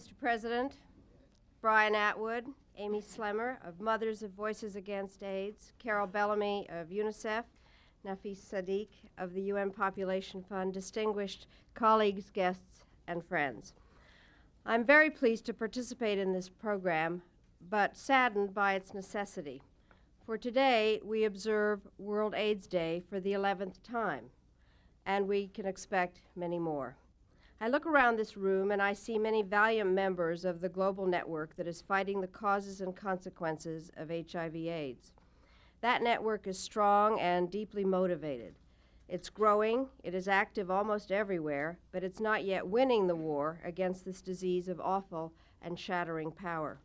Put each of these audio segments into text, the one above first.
Mr. President, Brian Atwood, Amy Slemmer of Mothers of Voices Against AIDS, Carol Bellamy of UNICEF, Nafis Sadiq of the UN Population Fund, distinguished colleagues, guests, and friends. I'm very pleased to participate in this program, but saddened by its necessity. For today, we observe World AIDS Day for the 11th time, and we can expect many more. I look around this room and I see many valiant members of the global network that is fighting the causes and consequences of HIV/AIDS. That network is strong and deeply motivated. It's growing, it is active almost everywhere, but it's not yet winning the war against this disease of awful and shattering power.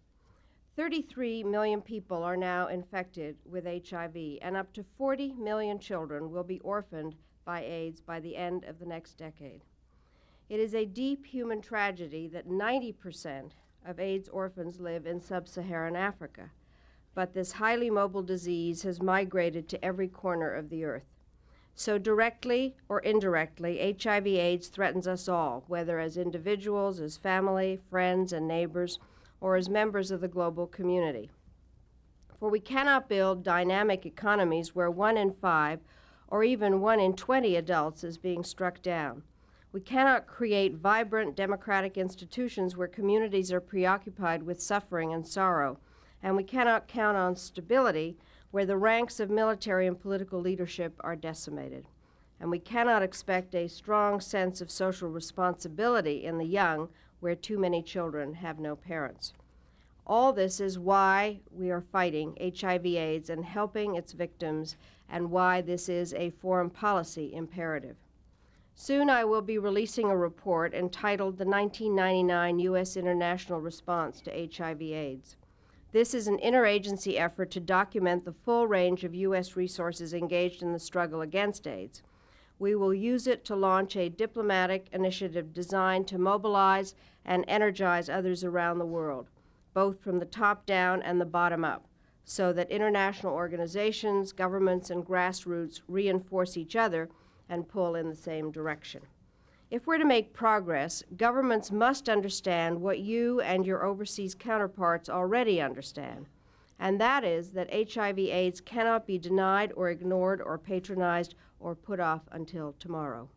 33 million people are now infected with HIV, and up to 40 million children will be orphaned by AIDS by the end of the next decade. It is a deep human tragedy that 90% of AIDS orphans live in sub-Saharan Africa, but this highly mobile disease has migrated to every corner of the earth. So directly or indirectly, HIV/AIDS threatens us all, whether as individuals, as family, friends, and neighbors, or as members of the global community. For we cannot build dynamic economies where 1 in 5 or even 1 in 20 adults is being struck down. We cannot create vibrant democratic institutions where communities are preoccupied with suffering and sorrow, and we cannot count on stability where the ranks of military and political leadership are decimated. And we cannot expect a strong sense of social responsibility in the young where too many children have no parents. All this is why we are fighting HIV/AIDS and helping its victims, and why this is a foreign policy imperative. Soon I will be releasing a report entitled The 1999 U.S. International Response to HIV/AIDS. This is an interagency effort to document the full range of U.S. resources engaged in the struggle against AIDS. We will use it to launch a diplomatic initiative designed to mobilize and energize others around the world, both from the top down and the bottom up, so that international organizations, governments, and grassroots reinforce each other and pull in the same direction. If we're to make progress, governments must understand what you and your overseas counterparts already understand, and that is that HIV/AIDS cannot be denied or ignored or patronized or put off until tomorrow.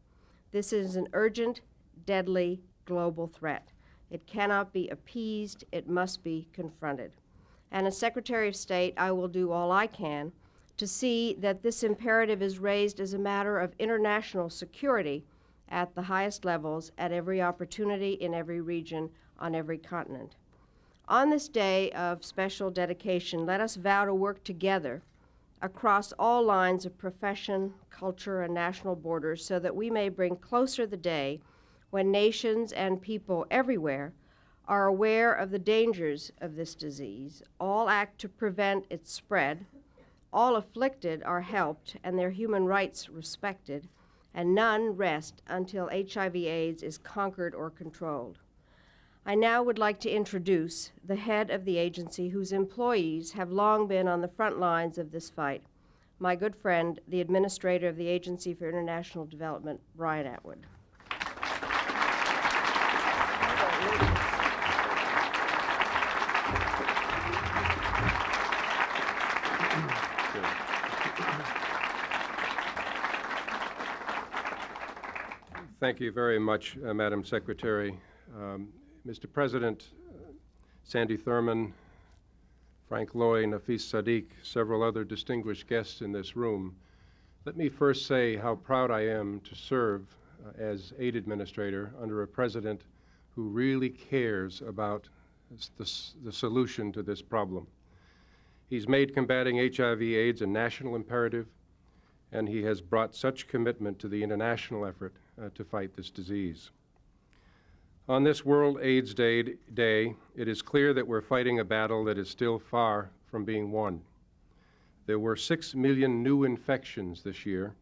This is an urgent, deadly, global threat. It cannot be appeased, it must be confronted. And as Secretary of State, I will do all I can to see that this imperative is raised as a matter of international security at the highest levels, at every opportunity, in every region, on every continent. On this day of special dedication, let us vow to work together across all lines of profession, culture, and national borders so that we may bring closer the day when nations and people everywhere are aware of the dangers of this disease, all act to prevent its spread, all afflicted are helped and their human rights respected, and none rest until HIV/AIDS is conquered or controlled. I now would like to introduce the head of the agency whose employees have long been on the front lines of this fight, my good friend, the Administrator of the Agency for International Development, Brian Atwood. Thank you very much, Madam Secretary. Mr. President, Sandy Thurman, Frank Loy, Nafis Sadiq, several other distinguished guests in this room, let me first say how proud I am to serve as aid administrator under a president who really cares about the solution to this problem. He's made combating HIV/AIDS a national imperative, and he has brought such commitment to the international effort to fight this disease. On this World AIDS Day, it is clear that we're fighting a battle that is still far from being won. There were 6 million new infections this year,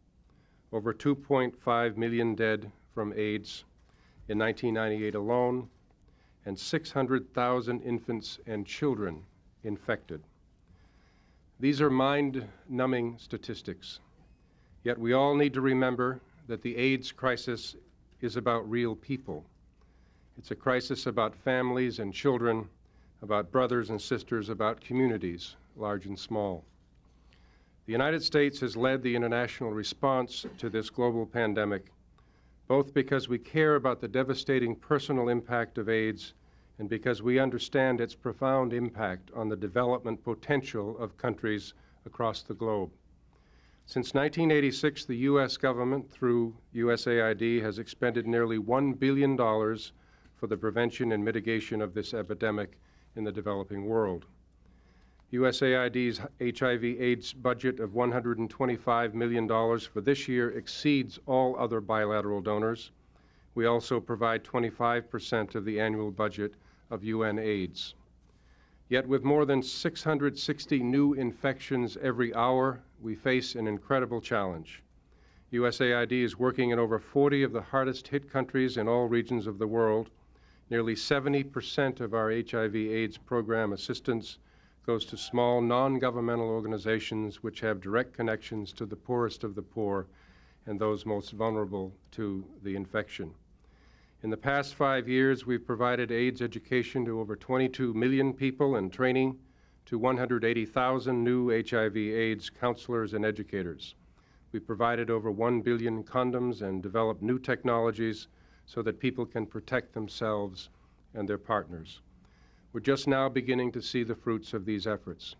over 2.5 million dead from AIDS in 1998 alone, and 600,000 infants and children infected. These are mind-numbing statistics, yet we all need to remember that the AIDS crisis is about real people. It's a crisis about families and children, about brothers and sisters, about communities, large and small. The United States has led the international response to this global pandemic, both because we care about the devastating personal impact of AIDS and because we understand its profound impact on the development potential of countries across the globe. Since 1986, the U.S. government, through USAID, has expended nearly $1 billion for the prevention and mitigation of this epidemic in the developing world. USAID's HIV/AIDS budget of $125 million for this year exceeds all other bilateral donors. We also provide 25% of the annual budget of UN AIDS. Yet with more than 660 new infections every hour, we face an incredible challenge. USAID is working in over 40 of the hardest hit countries in all regions of the world. Nearly 70% of our HIV/AIDS program assistance goes to small, non-governmental organizations which have direct connections to the poorest of the poor and those most vulnerable to the infection. In the past 5 years, we've provided AIDS education to over 22 million people and training to 180,000 new HIV/AIDS counselors and educators. We've provided over 1 billion condoms and developed new technologies so that people can protect themselves and their partners. We're just now beginning to see the fruits of these efforts.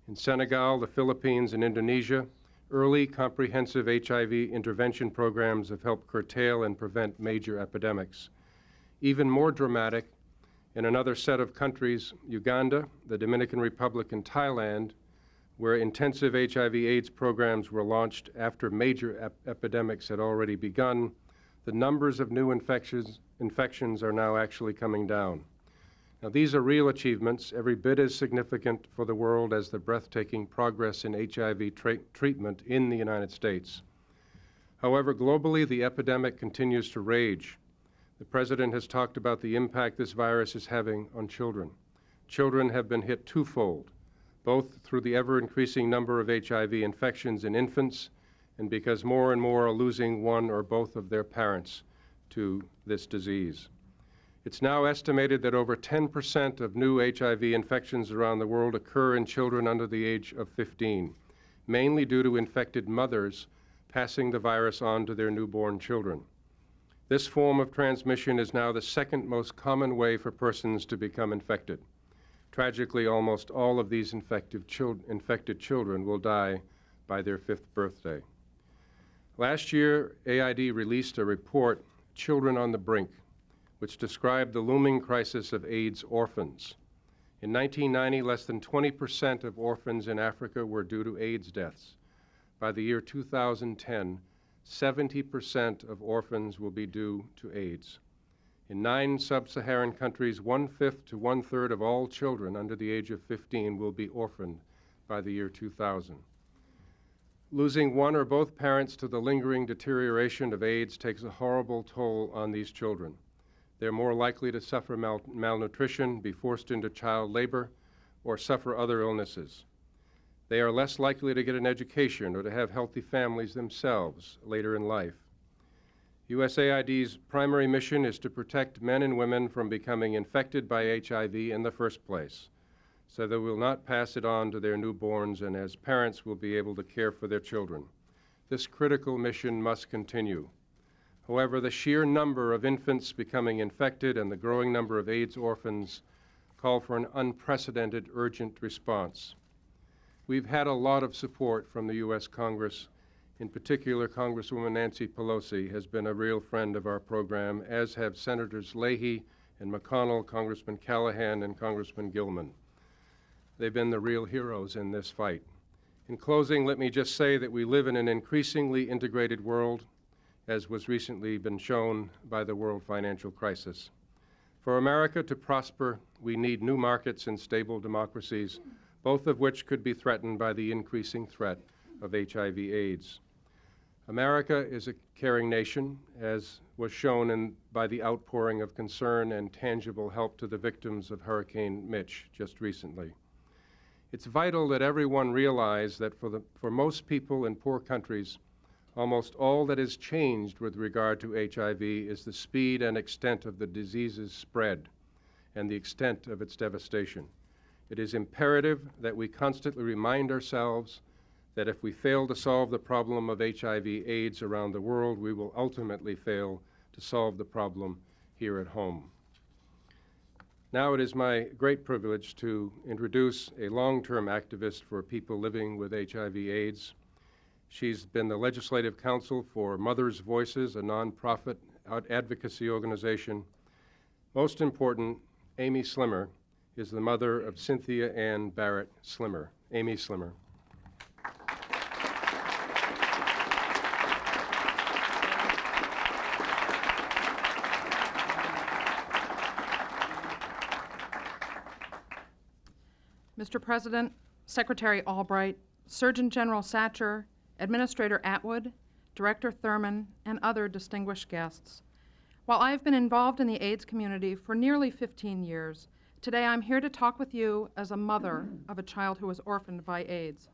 In Senegal, the Philippines, and Indonesia, early comprehensive HIV intervention programs have helped curtail and prevent major epidemics. Even more dramatic, in another set of countries, Uganda, the Dominican Republic, and Thailand, where intensive HIV/AIDS programs were launched after major epidemics had already begun, the numbers of new infections are now actually coming down. Now, these are real achievements, every bit as significant for the world as the breathtaking progress in HIV treatment in the United States. However, globally, the epidemic continues to rage. The President has talked about the impact this virus is having on children. Children have been hit twofold, both through the ever-increasing number of HIV infections in infants and because more and more are losing one or both of their parents to this disease. It's now estimated that over 10% of new HIV infections around the world occur in children under the age of 15, mainly due to infected mothers passing the virus on to their newborn children. This form of transmission is now the second most common way for persons to become infected. Tragically, almost all of these infected children will die by their 5th birthday. Last year, AID released a report, Children on the Brink, which described the looming crisis of AIDS orphans. In 1990, less than 20% of orphans in Africa were due to AIDS deaths. By the year 2010, 70% of orphans will be due to AIDS. In 9 sub-Saharan countries, 1/5 to 1/3 of all children under the age of 15 will be orphaned by the year 2000. Losing one or both parents to the lingering deterioration of AIDS takes a horrible toll on these children. They're more likely to suffer malnutrition, be forced into child labor, or suffer other illnesses. They are less likely to get an education or to have healthy families themselves later in life. USAID's primary mission is to protect men and women from becoming infected by HIV in the first place, so they will not pass it on to their newborns, and as parents will be able to care for their children. This critical mission must continue. However, the sheer number of infants becoming infected and the growing number of AIDS orphans call for an unprecedented, urgent response. We've had a lot of support from the U.S. Congress. In particular, Congresswoman Nancy Pelosi has been a real friend of our program, as have Senators Leahy and McConnell, Congressman Callahan, and Congressman Gilman. They've been the real heroes in this fight. In closing, let me just say that we live in an increasingly integrated world, as was recently been shown by the world financial crisis. For America to prosper, we need new markets and stable democracies, both of which could be threatened by the increasing threat of HIV/AIDS. America is a caring nation, as was shown by the outpouring of concern and tangible help to the victims of Hurricane Mitch just recently. It's vital that everyone realize that for most people in poor countries, Almost all that is changed with regard to HIV is the speed and extent of the disease's spread and the extent of its devastation. It is imperative that we constantly remind ourselves that if we fail to solve the problem of HIV/AIDS around the world, we will ultimately fail to solve the problem here at home. Now it is my great privilege to introduce a long-term activist for people living with HIV/AIDS. She's been the legislative counsel for Mothers' Voices, a nonprofit advocacy organization. Most important, Amy Slimmer is the mother of Cynthia Ann Barrett Slimmer. Amy Slimmer. Mr. President, Secretary Albright, Surgeon General Satcher, Administrator Atwood, Director Thurman, and other distinguished guests. While I have been involved in the AIDS community for nearly 15 years, today I'm here to talk with you as a mother of a child who was orphaned by AIDS.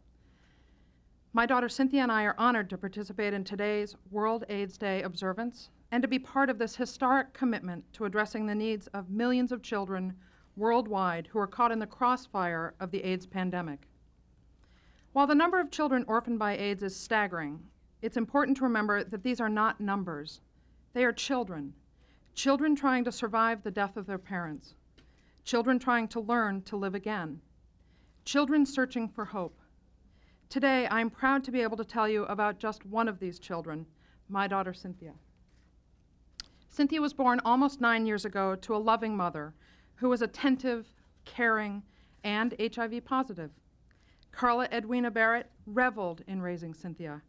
My daughter Cynthia and I are honored to participate in today's World AIDS Day observance and to be part of this historic commitment to addressing the needs of millions of children worldwide who are caught in the crossfire of the AIDS pandemic. While the number of children orphaned by AIDS is staggering, it's important to remember that these are not numbers. They are children. Children trying to survive the death of their parents. Children trying to learn to live again. Children searching for hope. Today, I'm proud to be able to tell you about just one of these children, my daughter Cynthia. Cynthia was born almost 9 years ago to a loving mother who was attentive, caring, and HIV positive. Carla Edwina Barrett reveled in raising Cynthia.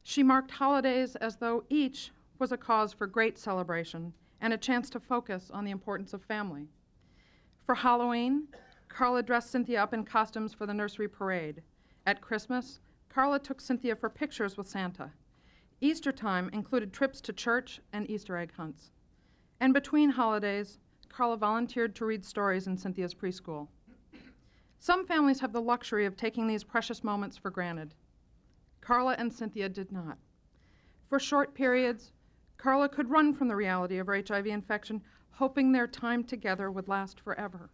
She marked holidays as though each was a cause for great celebration and a chance to focus on the importance of family. For Halloween, Carla dressed Cynthia up in costumes for the nursery parade. At Christmas, Carla took Cynthia for pictures with Santa. Easter time included trips to church and Easter egg hunts. And between holidays, Carla volunteered to read stories in Cynthia's preschool. Some families have the luxury of taking these precious moments for granted. Carla and Cynthia did not. For short periods, Carla could run from the reality of her HIV infection, hoping their time together would last forever.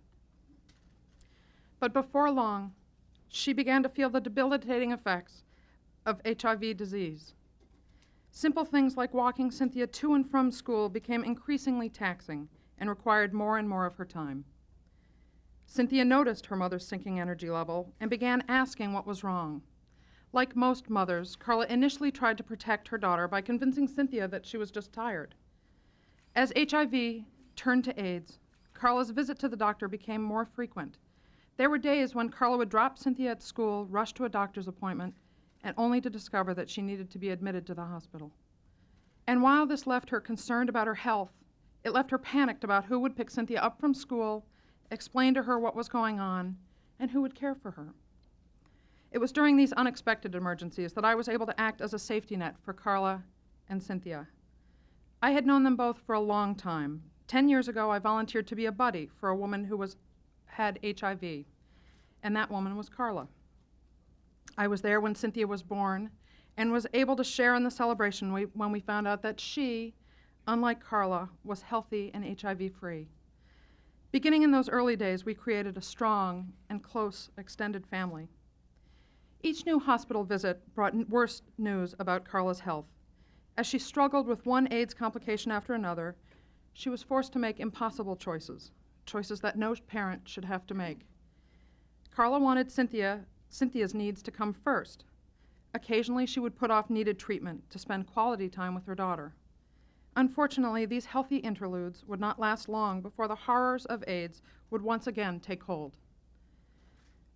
But before long, she began to feel the debilitating effects of HIV disease. Simple things like walking Cynthia to and from school became increasingly taxing and required more and more of her time. Cynthia noticed her mother's sinking energy level and began asking what was wrong. Like most mothers, Carla initially tried to protect her daughter by convincing Cynthia that she was just tired. As HIV turned to AIDS, Carla's visit to the doctor became more frequent. There were days when Carla would drop Cynthia at school, rush to a doctor's appointment, and only to discover that she needed to be admitted to the hospital. And while this left her concerned about her health, it left her panicked about who would pick Cynthia up from school, explain to her what was going on, and who would care for her. It was during these unexpected emergencies that I was able to act as a safety net for Carla and Cynthia. I had known them both for a long time. 10 years ago, I volunteered to be a buddy for a woman who had HIV, and that woman was Carla. I was there when Cynthia was born and was able to share in the celebration when we found out that she, unlike Carla, was healthy and HIV-free. Beginning in those early days, we created a strong and close extended family. Each new hospital visit brought worse news about Carla's health. As she struggled with one AIDS complication after another, she was forced to make impossible choices that no parent should have to make. Carla wanted Cynthia's needs to come first. Occasionally, she would put off needed treatment to spend quality time with her daughter. Unfortunately, these healthy interludes would not last long before the horrors of AIDS would once again take hold.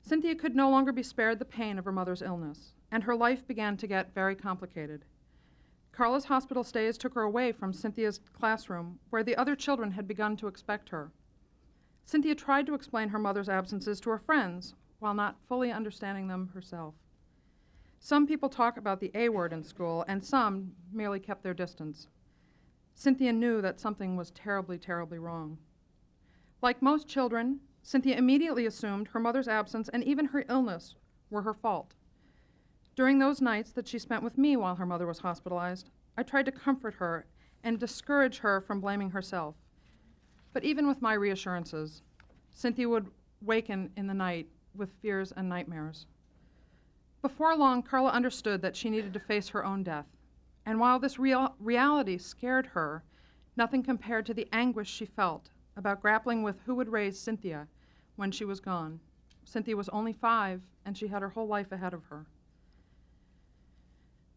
Cynthia could no longer be spared the pain of her mother's illness, and her life began to get very complicated. Carla's hospital stays took her away from Cynthia's classroom, where the other children had begun to expect her. Cynthia tried to explain her mother's absences to her friends, while not fully understanding them herself. Some people talk about the A word in school, and some merely kept their distance. Cynthia knew that something was terribly, terribly wrong. Like most children, Cynthia immediately assumed her mother's absence and even her illness were her fault. During those nights that she spent with me while her mother was hospitalized, I tried to comfort her and discourage her from blaming herself. But even with my reassurances, Cynthia would waken in the night with fears and nightmares. Before long, Carla understood that she needed to face her own death. And while this reality scared her, nothing compared to the anguish she felt about grappling with who would raise Cynthia when she was gone. Cynthia was only 5, and she had her whole life ahead of her.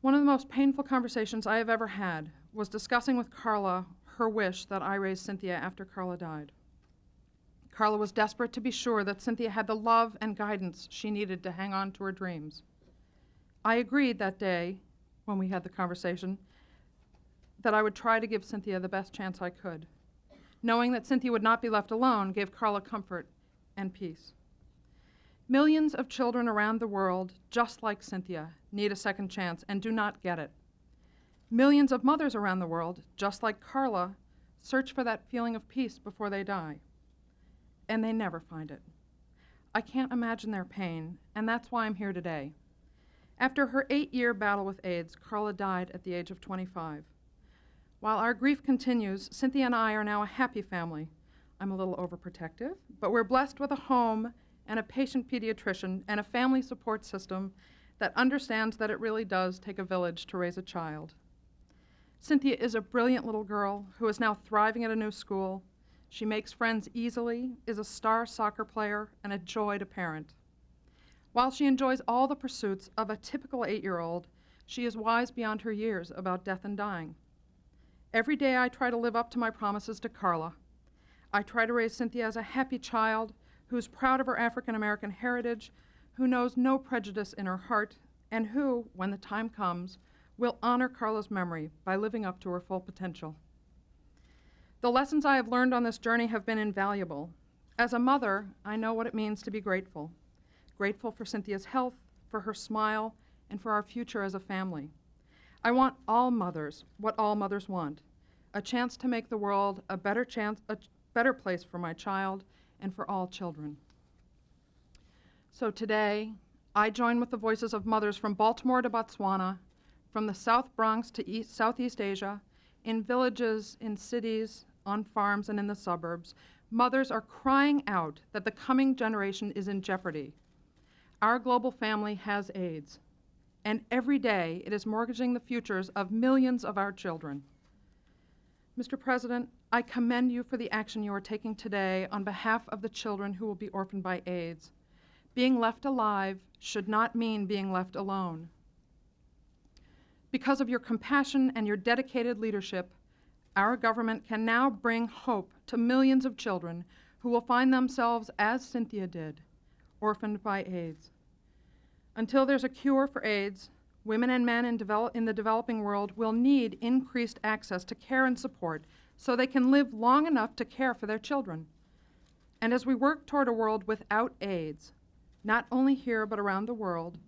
One of the most painful conversations I have ever had was discussing with Carla her wish that I raise Cynthia after Carla died. Carla was desperate to be sure that Cynthia had the love and guidance she needed to hang on to her dreams. I agreed that day, when we had the conversation, that I would try to give Cynthia the best chance I could. Knowing that Cynthia would not be left alone gave Carla comfort and peace. Millions of children around the world, just like Cynthia, need a second chance and do not get it. Millions of mothers around the world, just like Carla, search for that feeling of peace before they die, and they never find it. I can't imagine their pain, and that's why I'm here today. After her 8-year battle with AIDS, Carla died at the age of 25. While our grief continues, Cynthia and I are now a happy family. I'm a little overprotective, but we're blessed with a home and a patient pediatrician and a family support system that understands that it really does take a village to raise a child. Cynthia is a brilliant little girl who is now thriving at a new school. She makes friends easily, is a star soccer player, and a joy to parent. While she enjoys all the pursuits of a typical 8-year-old, she is wise beyond her years about death and dying. Every day I try to live up to my promises to Carla. I try to raise Cynthia as a happy child who is proud of her African American heritage, who knows no prejudice in her heart, and who, when the time comes, will honor Carla's memory by living up to her full potential. The lessons I have learned on this journey have been invaluable. As a mother, I know what it means to be grateful. Grateful for Cynthia's health, for her smile, and for our future as a family. I want all mothers what all mothers want, a chance to make the world a better place for my child and for all children. So today, I join with the voices of mothers from Baltimore to Botswana, from the South Bronx to Southeast Asia, in villages, in cities, on farms, and in the suburbs. Mothers are crying out that the coming generation is in jeopardy. Our global family has AIDS, and every day it is mortgaging the futures of millions of our children. Mr. President, I commend you for the action you are taking today on behalf of the children who will be orphaned by AIDS. Being left alive should not mean being left alone. Because of your compassion and your dedicated leadership, our government can now bring hope to millions of children who will find themselves, as Cynthia did, orphaned by AIDS. Until there's a cure for AIDS, women and men in the developing world will need increased access to care and support so they can live long enough to care for their children. And as we work toward a world without AIDS, not only here but around the world,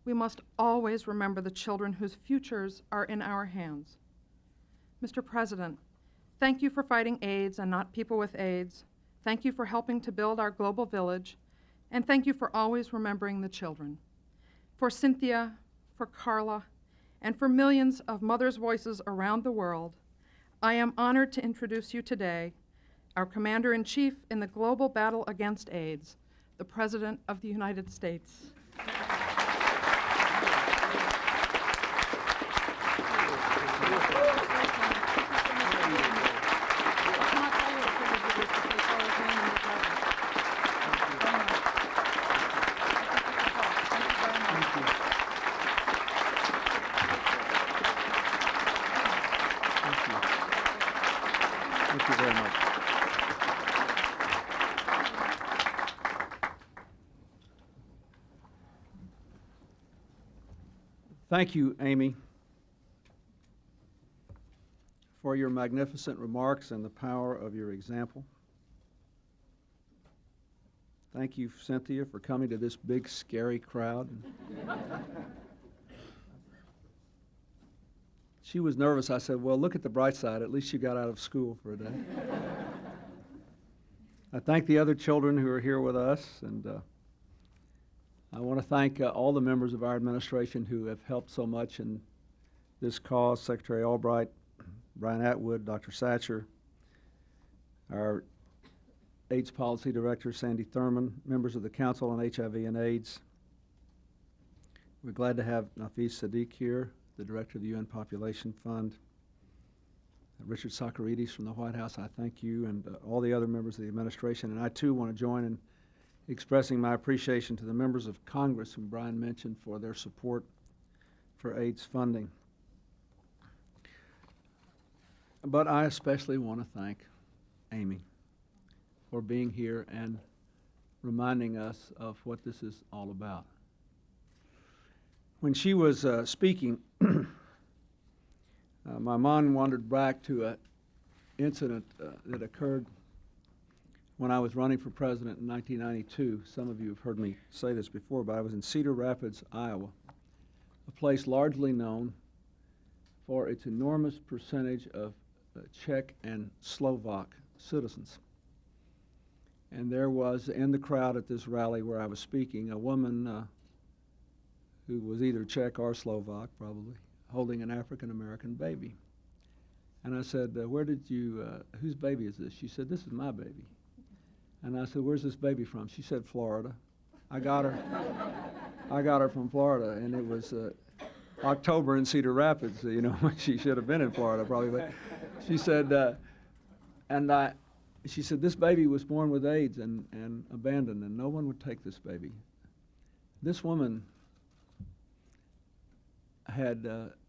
we must always remember the children whose futures are in our hands. Mr. President, thank you for fighting AIDS and not people with AIDS. Thank you for helping to build our global village. And thank you for always remembering the children. For Cynthia, for Carla, and for millions of mothers' voices around the world, I am honored to introduce you today, our Commander-in-Chief in the global battle against AIDS, the President of the United States. Thank you very much. Thank you, Amy, for your magnificent remarks and the power of your example. Thank you, Cynthia, for coming to this big, scary crowd. She was nervous. I said, well, look at the bright side. At least you got out of school for a day. I thank the other children who are here with us, and I want to thank all the members of our administration who have helped so much in this cause: Secretary Albright, Brian Atwood, Dr. Satcher, our AIDS Policy Director, Sandy Thurman, members of the Council on HIV and AIDS. We're glad to have Nafis Sadiq here, the Director of the UN Population Fund. Richard Socarides from the White House, I thank you, and all the other members of the administration. And I, too, want to join in expressing my appreciation to the members of Congress, whom Brian mentioned, for their support for AIDS funding. But I especially want to thank Amy for being here and reminding us of what this is all about. When she was speaking, my mind wandered back to an incident that occurred when I was running for president in 1992. Some of you have heard me say this before, but I was in Cedar Rapids, Iowa, a place largely known for its enormous percentage of Czech and Slovak citizens. And there was, in the crowd at this rally where I was speaking, a woman who was either Czech or Slovak, probably, holding an African-American baby. And I said, whose baby is this? She said, this is my baby. And I said, where's this baby from? She said, Florida. I got her from Florida, and it was October in Cedar Rapids, when she should have been in Florida probably. But she said, she said, this baby was born with AIDS and abandoned, and no one would take this baby. This woman had,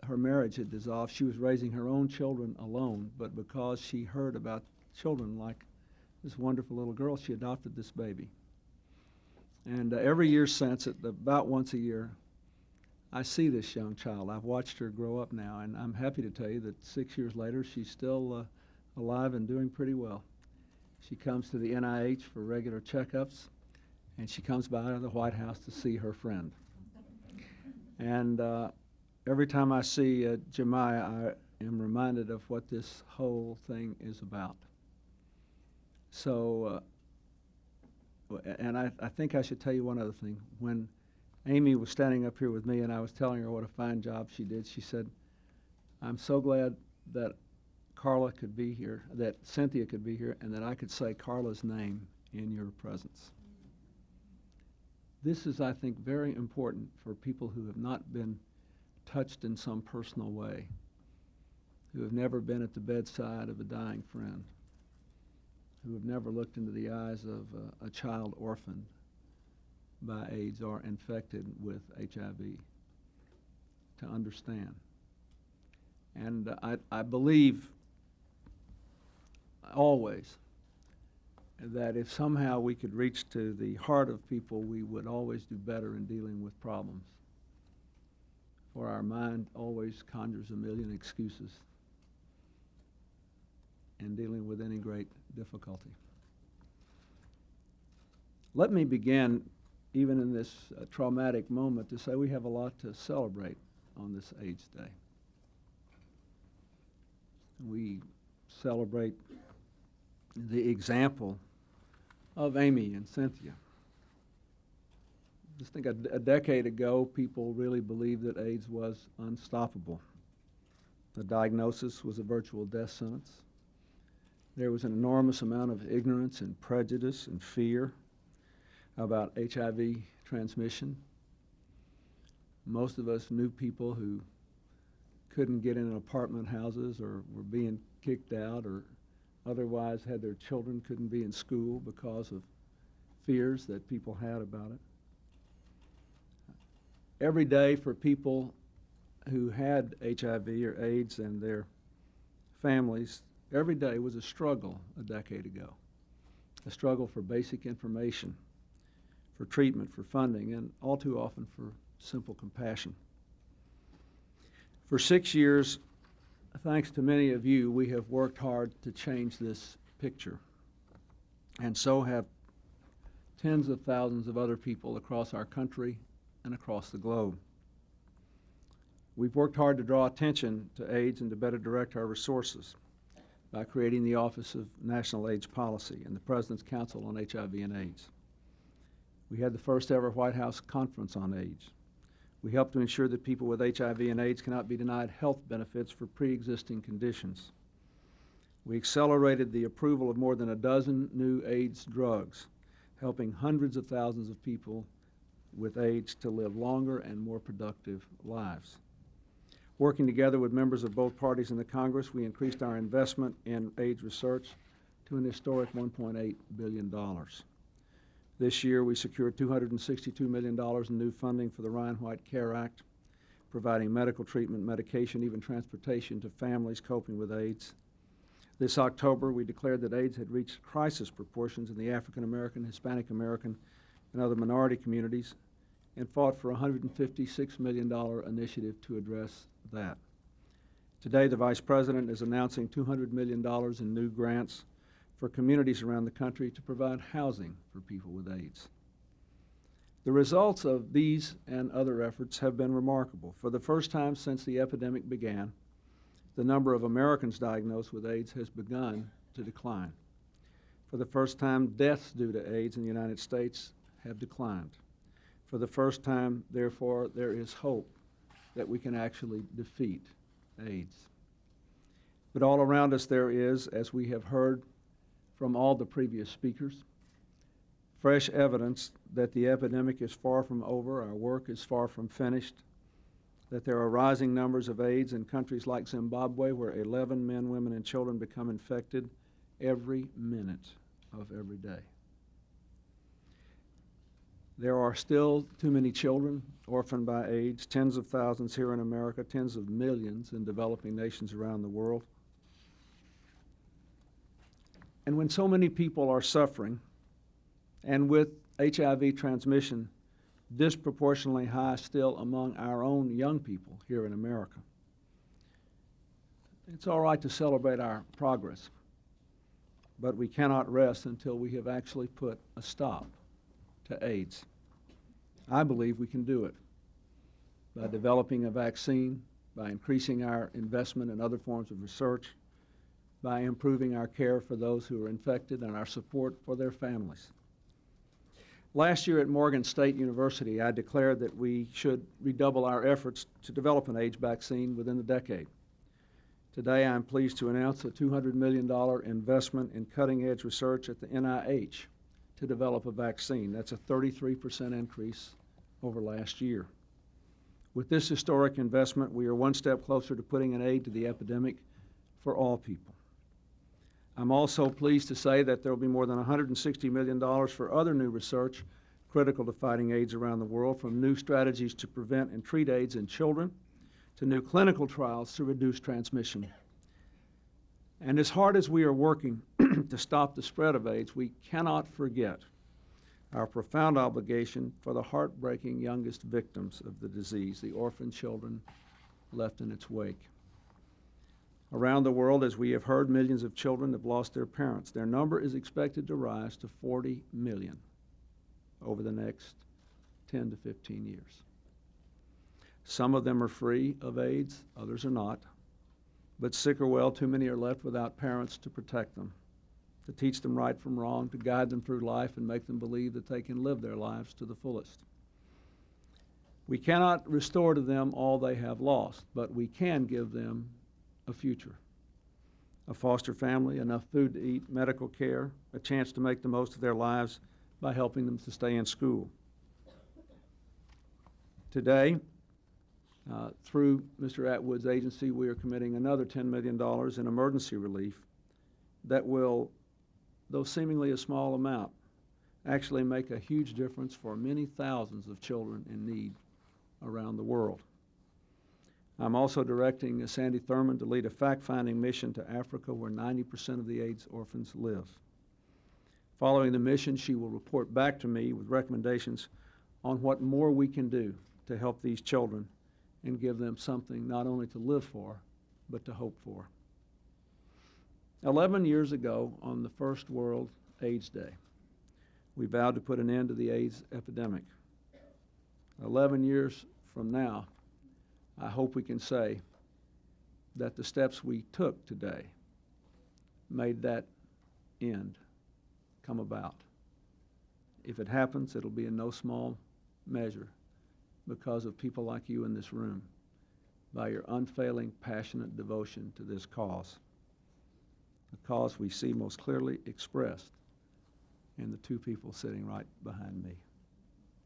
her marriage had dissolved. She was raising her own children alone, but because she heard about children like this wonderful little girl, she adopted this baby. And every year since, about once a year, I see this young child. I've watched her grow up now, and I'm happy to tell you that 6 years later, she's still alive and doing pretty well. She comes to the NIH for regular checkups, and she comes by to the White House to see her friend. And every time I see Jemiah, I am reminded of what this whole thing is about. So, and I think I should tell you one other thing. When Amy was standing up here with me and I was telling her what a fine job she did, she said, I'm so glad that Carla could be here, that Cynthia could be here, and that I could say Carla's name in your presence. This is, I think, very important for people who have not been touched in some personal way, who have never been at the bedside of a dying friend, who have never looked into the eyes of a child orphaned by AIDS or infected with HIV, to understand. And I believe always that if somehow we could reach to the heart of people, we would always do better in dealing with problems. For our mind always conjures a million excuses in dealing with any great difficulty. Let me begin, even in this traumatic moment, to say we have a lot to celebrate on this AIDS Day. We celebrate the example of Amy and Cynthia. Just think a decade ago, people really believed that AIDS was unstoppable. The diagnosis was a virtual death sentence. There was an enormous amount of ignorance and prejudice and fear about HIV transmission. Most of us knew people who couldn't get in apartment houses or were being kicked out or otherwise had their children couldn't be in school because of fears that people had about it. Every day for people who had HIV or AIDS and their families, every day was a struggle a decade ago. A struggle for basic information, for treatment, for funding, and all too often for simple compassion. For 6 years, thanks to many of you, we have worked hard to change this picture. And so have tens of thousands of other people across our country and across the globe. We've worked hard to draw attention to AIDS and to better direct our resources by creating the Office of National AIDS Policy and the President's Council on HIV and AIDS. We had the first ever White House conference on AIDS. We helped to ensure that people with HIV and AIDS cannot be denied health benefits for pre-existing conditions. We accelerated the approval of more than a dozen new AIDS drugs, helping hundreds of thousands of people with AIDS to live longer and more productive lives. Working together with members of both parties in the Congress, we increased our investment in AIDS research to an historic $1.8 billion. This year, we secured $262 million in new funding for the Ryan White CARE Act, providing medical treatment, medication, even transportation to families coping with AIDS. This October, we declared that AIDS had reached crisis proportions in the African American, Hispanic American, and other minority communities, and fought for a $156 million initiative to address that. Today, the Vice President is announcing $200 million in new grants for communities around the country to provide housing for people with AIDS. The results of these and other efforts have been remarkable. For the first time since the epidemic began, the number of Americans diagnosed with AIDS has begun to decline. For the first time, deaths due to AIDS in the United States have declined. For the first time, therefore, there is hope that we can actually defeat AIDS. But all around us there is, as we have heard from all the previous speakers, fresh evidence that the epidemic is far from over, our work is far from finished, that there are rising numbers of AIDS in countries like Zimbabwe, where 11 men, women, and children become infected every minute of every day. There are still too many children orphaned by AIDS, tens of thousands here in America, tens of millions in developing nations around the world. And when so many people are suffering, and with HIV transmission disproportionately high still among our own young people here in America, it's all right to celebrate our progress, but we cannot rest until we have actually put a stop to AIDS. I believe we can do it by developing a vaccine, by increasing our investment in other forms of research, by improving our care for those who are infected and our support for their families. Last year at Morgan State University, I declared that we should redouble our efforts to develop an AIDS vaccine within the decade. Today, I'm pleased to announce a $200 million investment in cutting-edge research at the NIH to develop a vaccine. That's a 33% increase over last year. With this historic investment, we are one step closer to putting an end to the epidemic for all people. I'm also pleased to say that there will be more than $160 million for other new research critical to fighting AIDS around the world, from new strategies to prevent and treat AIDS in children to new clinical trials to reduce transmission. And as hard as we are working to stop the spread of AIDS, we cannot forget our profound obligation for the heartbreaking youngest victims of the disease, the orphan children left in its wake. Around the world, as we have heard, millions of children have lost their parents. Their number is expected to rise to 40 million over the next 10 to 15 years. Some of them are free of AIDS, others are not. But sick or well, too many are left without parents to protect them, to teach them right from wrong, to guide them through life and make them believe that they can live their lives to the fullest. We cannot restore to them all they have lost, but we can give them a future, a foster family, enough food to eat, medical care, a chance to make the most of their lives by helping them to stay in school. Today, through Mr. Atwood's agency, we are committing another $10 million in emergency relief that will, though seemingly a small amount, actually make a huge difference for many thousands of children in need around the world. I'm also directing Sandy Thurman to lead a fact-finding mission to Africa, where 90% of the AIDS orphans live. Following the mission, she will report back to me with recommendations on what more we can do to help these children and give them something not only to live for, but to hope for. 11 years ago, on the first World AIDS Day, we vowed to put an end to the AIDS epidemic. 11 years from now, I hope we can say that the steps we took today made that end come about. if it happens, it'll be in no small measure because of people like you in this room, by your unfailing, passionate devotion to this cause, a cause we see most clearly expressed in the two people sitting right behind me.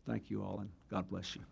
Thank you all, and God bless you.